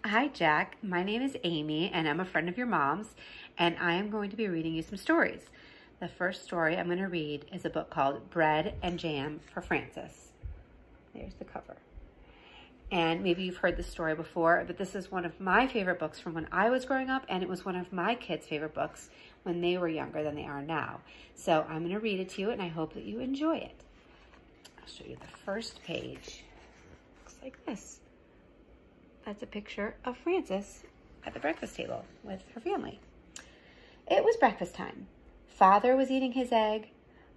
Hi, Jack. My name is Amy, and I'm a friend of your mom's, and I am going to be reading you some stories. The first story I'm going to read is a book called Bread and Jam for Frances. There's the cover. And maybe you've heard this story before, but this is one of my favorite books from when I was growing up, and it was one of my kids' favorite books when they were younger than they are now. So I'm going to read it to you, and I hope that you enjoy it. I'll show you the first page. Looks like this. That's a picture of Frances at the breakfast table with her family. It was breakfast time. Father was eating his egg.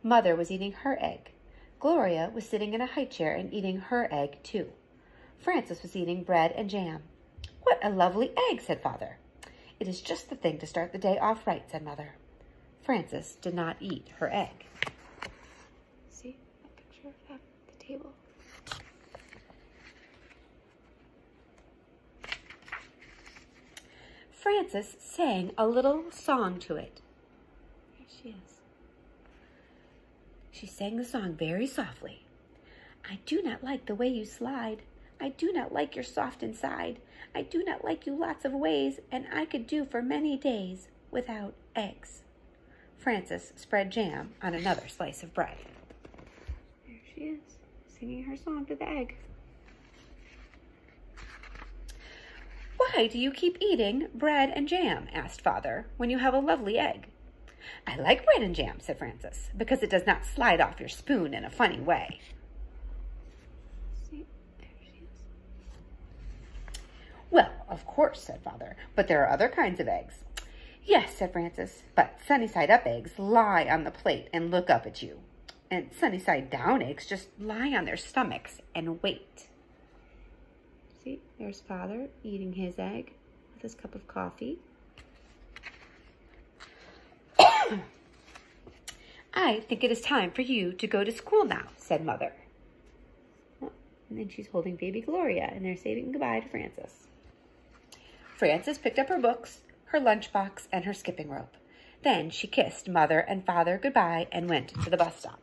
Mother was eating her egg. Gloria was sitting in a high chair and eating her egg too. Frances was eating bread and jam. "What a lovely egg," said Father. "It is just the thing to start the day off right," said Mother. Frances did not eat her egg. See that picture at the table? Frances sang a little song to it. Here she is. She sang the song very softly. "I do not like the way you slide. I do not like your soft inside. I do not like you lots of ways, and I could do for many days without eggs." Frances spread jam on another slice of bread. There she is, singing her song to the egg. "Why do you keep eating bread and jam?" asked Father, "when you have a lovely egg?" "I like bread and jam," said Frances, "because it does not slide off your spoon in a funny way." See, there she is. "Well, of course," said Father, "but there are other kinds of eggs." "Yes," said Frances, "but sunny-side-up eggs lie on the plate and look up at you. And sunny-side-down eggs just lie on their stomachs and wait." See, there's Father eating his egg with his cup of coffee. "I think it is time for you to go to school now," said Mother. Oh, and then she's holding baby Gloria, and they're saying goodbye to Frances. Frances picked up her books, her lunchbox, and her skipping rope. Then she kissed Mother and Father goodbye and went to the bus stop.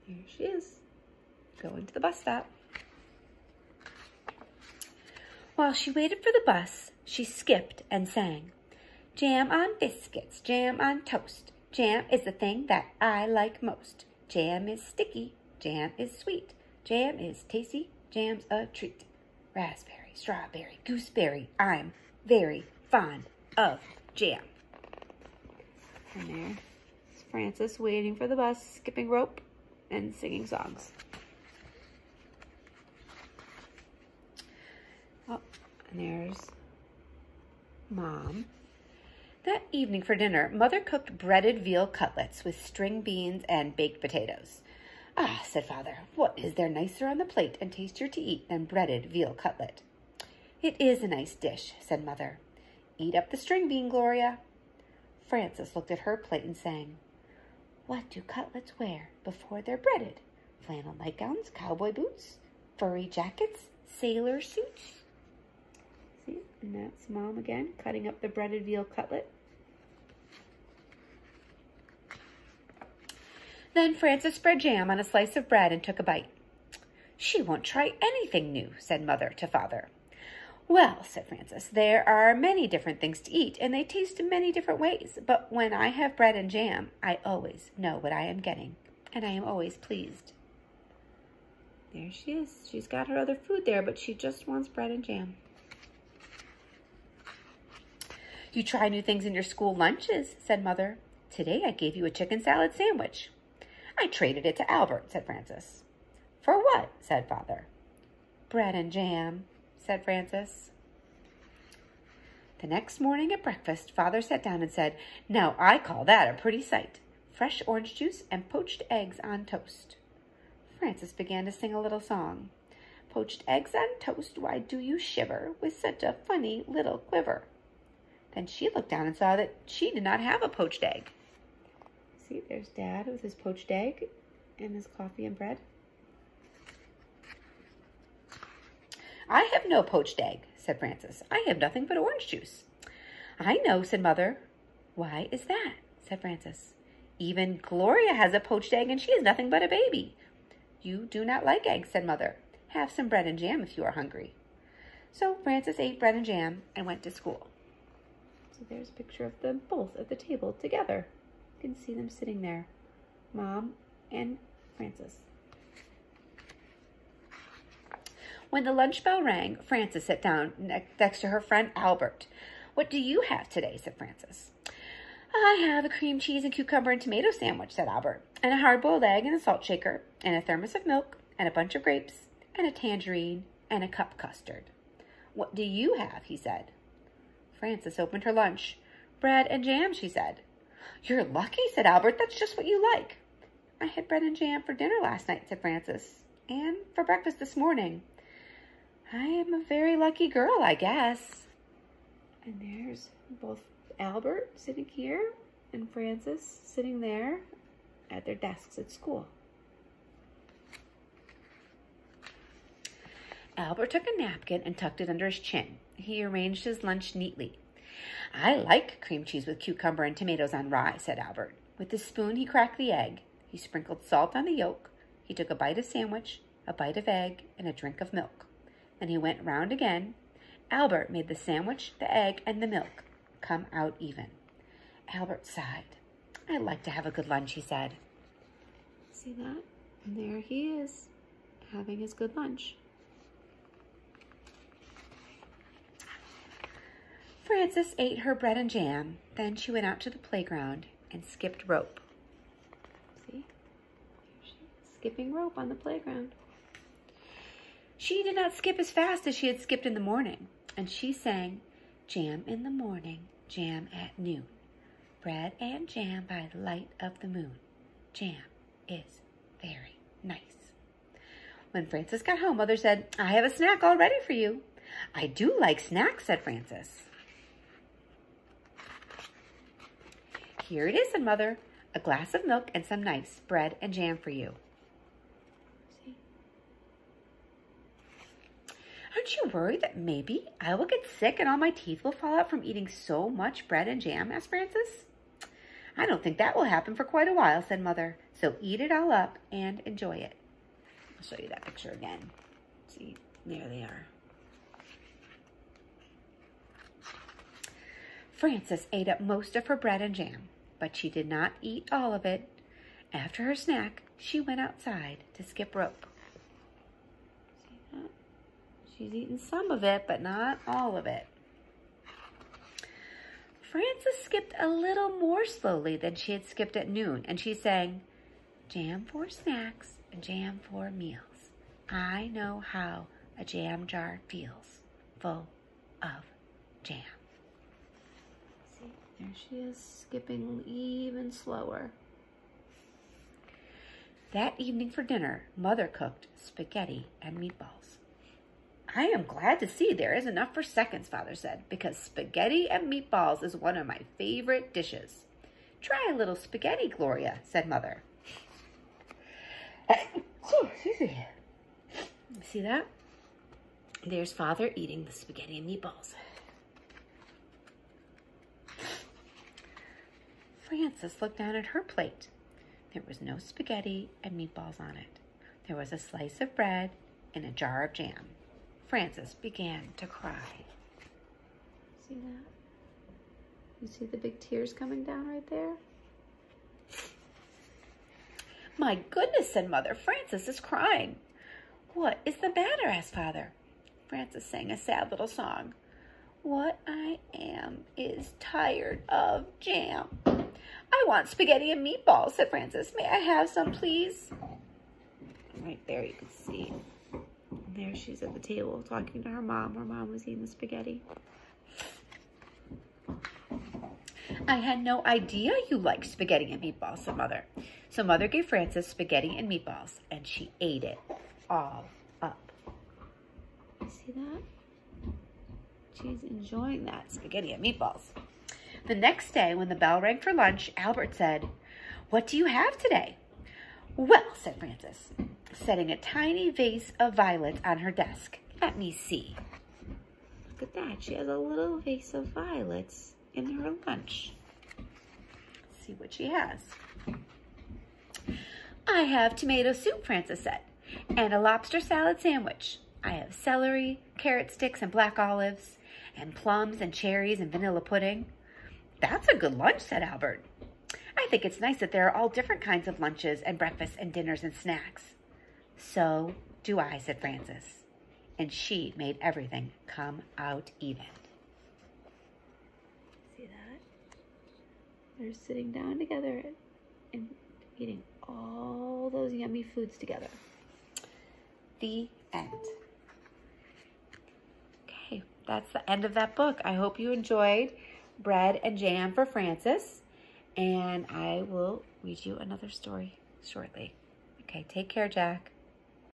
Here she is, going to the bus stop. While she waited for the bus, she skipped and sang, "Jam on biscuits, jam on toast. Jam is the thing that I like most. Jam is sticky, jam is sweet. Jam is tasty, jam's a treat. Raspberry, strawberry, gooseberry, I'm very fond of jam." And there's Frances waiting for the bus, skipping rope and singing songs. Oh, and there's Mom. That evening for dinner, Mother cooked breaded veal cutlets with string beans and baked potatoes. "Ah," said Father, "what is there nicer on the plate and tastier to eat than breaded veal cutlet?" "It is a nice dish," said Mother. "Eat up the string bean, Gloria." Frances looked at her plate and sang, "What do cutlets wear before they're breaded? Flannel nightgowns, cowboy boots, furry jackets, sailor suits." See, and that's Mom again, cutting up the breaded veal cutlet. Then Frances spread jam on a slice of bread and took a bite. "She won't try anything new," said Mother to Father. "Well," said Frances, "there are many different things to eat, and they taste in many different ways. But when I have bread and jam, I always know what I am getting, and I am always pleased." There she is. She's got her other food there, but she just wants bread and jam. "You try new things in your school lunches," said Mother. "Today I gave you a chicken salad sandwich." "I traded it to Albert," said Frances. "For what?" said Father. "Bread and jam," said Frances. The next morning at breakfast, Father sat down and said, "Now I call that a pretty sight. Fresh orange juice and poached eggs on toast." Frances began to sing a little song. "Poached eggs on toast, why do you shiver with such a funny little quiver?" Then she looked down and saw that she did not have a poached egg. See, there's Dad with his poached egg and his coffee and bread. "I have no poached egg," said Frances. "I have nothing but orange juice." "I know," said Mother. "Why is that?" said Frances. "Even Gloria has a poached egg, and she is nothing but a baby." "You do not like eggs," said Mother. "Have some bread and jam if you are hungry." So Frances ate bread and jam and went to school. So there's a picture of them both at the table together. You can see them sitting there, Mom and Frances. When the lunch bell rang, Frances sat down next to her friend Albert. "What do you have today?" said Frances. "I have a cream cheese and cucumber and tomato sandwich," said Albert, "and a hard-boiled egg and a salt shaker, and a thermos of milk, and a bunch of grapes, and a tangerine, and a cup custard." "What do you have?" he said. Frances opened her lunch. "Bread and jam," she said. "You're lucky," said Albert. "That's just what you like." "I had bread and jam for dinner last night," said Frances, "and for breakfast this morning. I am a very lucky girl, I guess." And there's both Albert sitting here and Frances sitting there at their desks at school. Albert took a napkin and tucked it under his chin. He arranged his lunch neatly. "I like cream cheese with cucumber and tomatoes on rye," said Albert. With his spoon, he cracked the egg. He sprinkled salt on the yolk. He took a bite of sandwich, a bite of egg, and a drink of milk. Then he went round again. Albert made the sandwich, the egg, and the milk come out even. Albert sighed. "I like to have a good lunch," he said. See that? And there he is, having his good lunch. Frances ate her bread and jam. Then she went out to the playground and skipped rope. See? She's skipping rope on the playground. She did not skip as fast as she had skipped in the morning, and she sang, "Jam in the morning, jam at noon. Bread and jam by the light of the moon. Jam is very nice." When Frances got home, Mother said, "I have a snack all ready for you." "I do like snacks," said Frances. "Here it is," said Mother, "a glass of milk and some nice bread and jam for you." "Aren't you worried that maybe I will get sick and all my teeth will fall out from eating so much bread and jam?" asked Frances. "I don't think that will happen for quite a while," said Mother. "So eat it all up and enjoy it." I'll show you that picture again. See, there they are. Frances ate up most of her bread and jam, but she did not eat all of it. After her snack, she went outside to skip rope. See that? She's eaten some of it, but not all of it. Frances skipped a little more slowly than she had skipped at noon, and she sang, "Jam for snacks and jam for meals. I know how a jam jar feels, full of jam." See, there she is, skipping even slower. That evening for dinner, Mother cooked spaghetti and meatballs. "I am glad to see there is enough for seconds," Father said, "because spaghetti and meatballs is one of my favorite dishes." "Try a little spaghetti, Gloria," said Mother. See that? There's Father eating the spaghetti and meatballs. Frances looked down at her plate. There was no spaghetti and meatballs on it. There was a slice of bread and a jar of jam. Frances began to cry. See that? You see the big tears coming down right there? "My goodness," said Mother, "Frances is crying." "What is the matter?" asked Father. Frances sang a sad little song. "What I am is tired of jam." "I want spaghetti and meatballs," said Frances. "May I have some, please?" Right there you can see. There she's at the table talking to her mom. Her mom was eating the spaghetti. "I had no idea you liked spaghetti and meatballs," said Mother. So Mother gave Frances spaghetti and meatballs, and she ate it all up. You see that? She's enjoying that spaghetti and meatballs. The next day, when the bell rang for lunch, Albert said, "What do you have today?" "Well," said Frances, setting a tiny vase of violets on her desk. "Let me see." Look at that. She has a little vase of violets in her lunch. Let's see what she has. "I have tomato soup," Frances said, "and a lobster salad sandwich. I have celery, carrot sticks, and black olives, and plums and cherries and vanilla pudding. That's a good lunch, said Albert. I think it's nice that there are all different kinds of lunches and breakfasts and dinners and snacks. So do I, said Frances. And she made everything come out even. See that? They're sitting down together and eating all those yummy foods together. The end. Okay, that's the end of that book. I hope you enjoyed Bread and Jam for Frances, and I will read you another story shortly. Okay, take care, Jack.